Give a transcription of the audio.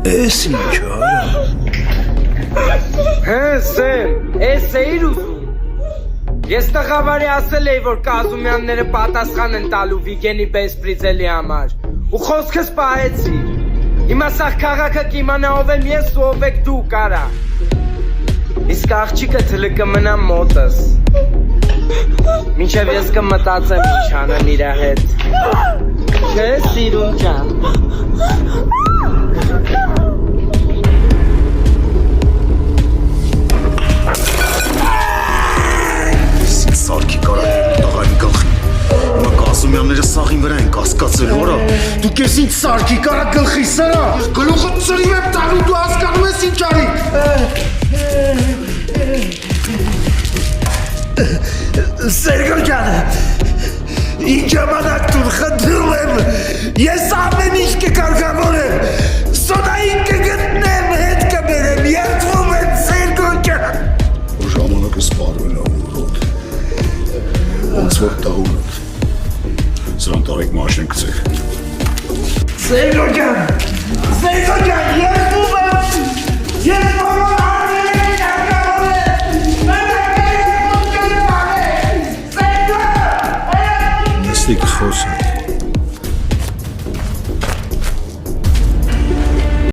Էս ինչ արա։ Սեր, էս էիր ուզում։ Ես տղավարի ասել էի, որ Կազումյանները պատասխան են տալու Վիգենի Բեսպրիձելի համար։ Ու խոսքս պահեցի։ Հիմա սաղ քաղաքը կիմանա ով եմ ես ու ով եք դու կարա։ Իսկ աղջիկը թլը կմնա մոտս։ Մինչև ես կմտածեմ ինչ անեմ իրա հետ։ Չէ, սիրուն ջան։ Սարքի կարակերն տղայի գլխին։ Հիմա Կազումյանները սաղին վրա են կասկածել, որա։ Դու կես ինձ սարքի կարակ գլխի սրա։ Գլուխը ծրիվ եմ տալու, դու հասկանում ես ինչ արի։ Սերգո ջան, ինչ ժամանակ տուն խնդրում եմ, ես ամեն ինչ կկարգավորեմ, սոդային կգտնեմ, հետ կբերեմ, երդվում եմ Սերգո ջան։ Ժամանակը սպարվել ամուրոտ, ոնց որ տաղունըտ, սրան տարեք մաշեն կծեք։ Սերգո ջան, երդվում եմ, ես բոլոր արվել եմ կարգավորեմ, Ստիկ խոսը